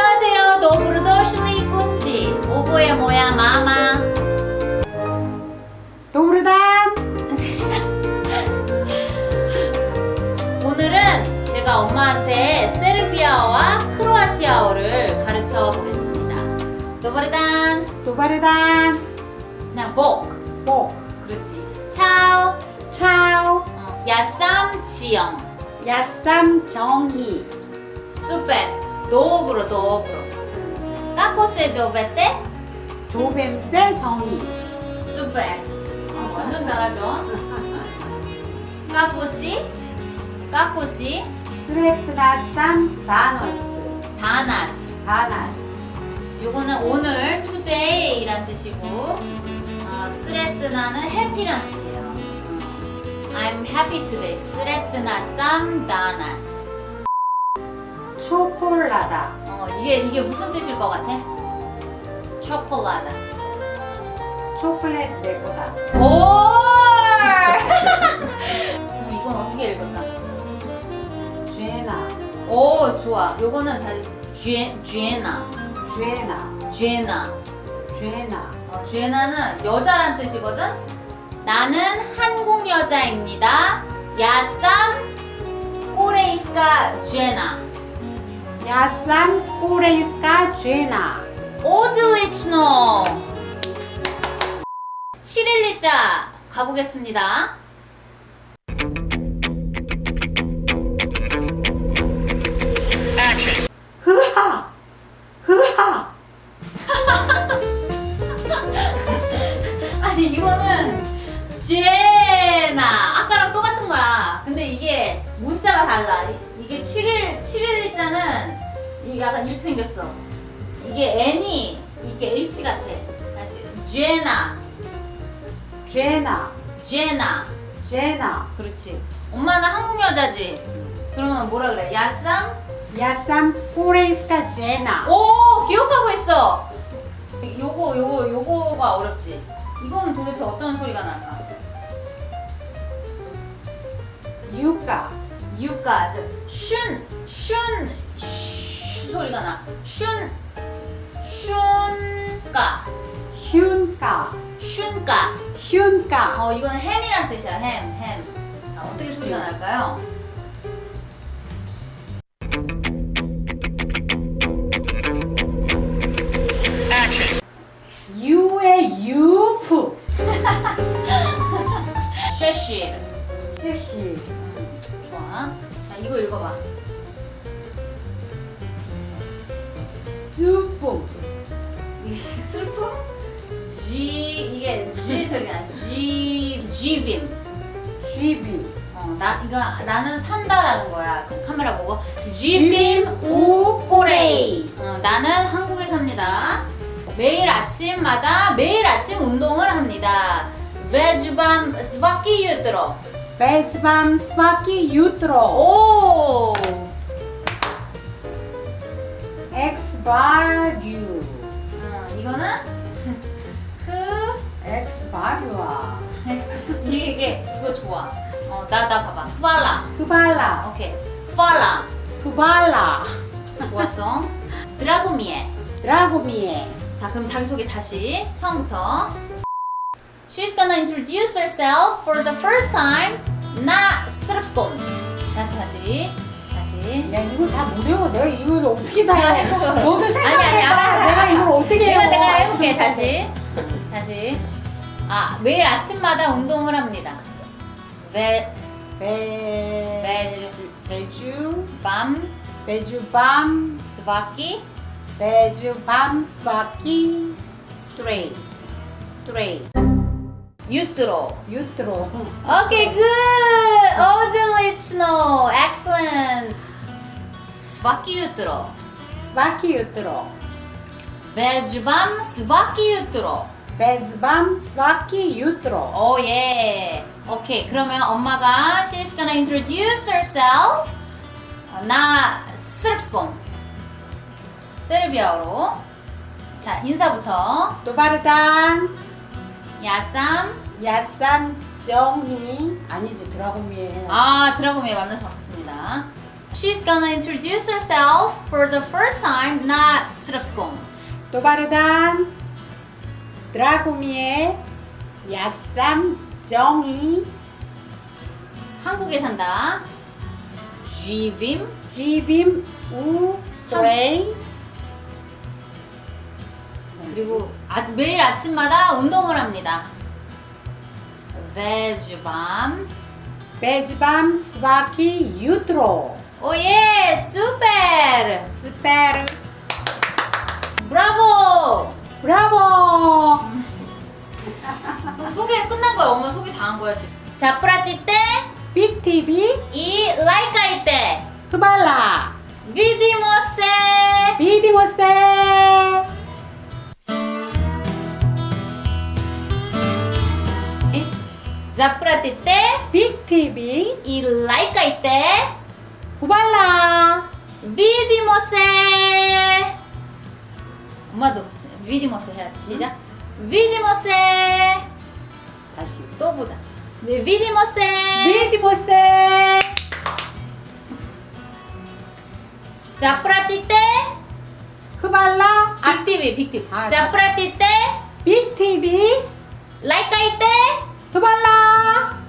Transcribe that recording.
안녕하세요. 도브르도실리 꾸치 오보에 뭐야 마마. 도브르단. 오늘은 제가 엄마한테 세르비아어와 크로아티아어를 가르쳐 보겠습니다. 도브르단. 도바르단. 그냥 복. 복. 그렇지. 차오. 차오. 야쌈 지영. 야쌈 정희. 수페. 도브로. 까코세 조베떼. 조뱀새 정희. 수페. 완전 잘하죠. 까코시. 스레트라쌈 다너스. 다나스. 요거는 오늘 today란 뜻이고 스레트나는 happy란 뜻이에요. I'm happy today. 스레트나쌈 다나스. 초콜라다. 이게 무슨 뜻일 것 같아? 초콜라다. 초콜릿 내 거다. 오! 이건 어떻게 읽을까? 쥐나. 오, 좋아. 요거는 다 쥐에나. 쥐에나는 여자란 뜻이거든? 나는 한국 여자입니다. 야쌈 꼬레이스카 쥐에나. 야쌈 꼬레이스카 쥐나. 오들리치노. 7일리자 가보겠습니다. 흐하. 아니 이거는 쥐에나 아까랑 똑같은 거야. 근데 이게 문자가 달라. 이게 7일리자는 이게 약간 이렇게 생겼어. 이게 N이 이게 H 같아. 다시 쥐에나. 그렇지. 엄마는 한국 여자지. 그러면 뭐라 그래? 야쌈 꼬레이스카 쥐나. 오, 기억하고 있어. 요거가 어렵지. 이거는 도대체 어떤 소리가 날까? 유가. 슌 소리가 나. 슌가. 슌가. 이건 햄이란 뜻이야. 햄. 어떻게 소리가 날까요? 유의 유프. 쉐시. 좋아. 자, 이거 읽어봐. 수프. 슬픔? 이게 G 소리가 나. G빔. 나는 산다라는 거야. 그 카메라 보고. G빔 우 꼬레이. 나는 한국에 삽니다. 매일 아침 운동을 합니다. 베주밤 스바키 유트로. 베즈밤 스바키 유트로. 오. 엑스바류. 이거는 엑스바류아. 이게 그거 좋아. 나 봐봐. 쿠발라. 쿠발라. 오케이. 쿠발라. 좋았어. 드라고미에. 자, 그럼 자기소개 다시 처음부터. She's gonna introduce herself for the first time. 나 스트랩스콘. 다시. 야, 이거 다 무려. 내가 이걸 어떻게 다 해? 너도 아니, 생각해봐. 알아. 내가 이걸 어떻게 해? 내가 해볼게. 다시. 매일 아침마다 운동을 합니다. 베주밤 스바키 스바키 트레이. 유트로. 오케이, good. 오딜리치노. excellent. 스바키 유트로. 베주밤 스바키 유트로. 오, 예. 오케이. 그러면 엄마가 she's gonna introduce herself. 나 스르스콘. 세르비아어로. 자, 인사부터. 도바르단. 야쌈 정희. 아니지, 드라고미에. 드라고미에 만나서 반갑습니다. She's gonna introduce herself for the first time na 스럽스공. 또 바르단 드라고미의 야쌈 정이 한국에 산다. 쥐빔. 지빔 우 브레이 그리고 매일 아침마다 운동을 합니다. 베즈밤. 베즈밤 스바키 유트로 오예, 슈퍼. 스페르 브라보. 브라보 소개 끝난 거야. 엄마 소개 다 한 거야 지금. 자프라티 때 빅티비 이 라이카이 때 흐발라 비디모세. 비디모세 자프라티 때 빅티비 이 라이카이 때 흐발라 비디모세. 엄마도 비디모세 해야지. 시작. 비디모세. 다시 또 보자. 네, 비디모세. 비디모세 자프라티 때 흐발라 빅티비 빅티비. 아, 자프라티 때 빅티비 라이카이 때 흐발라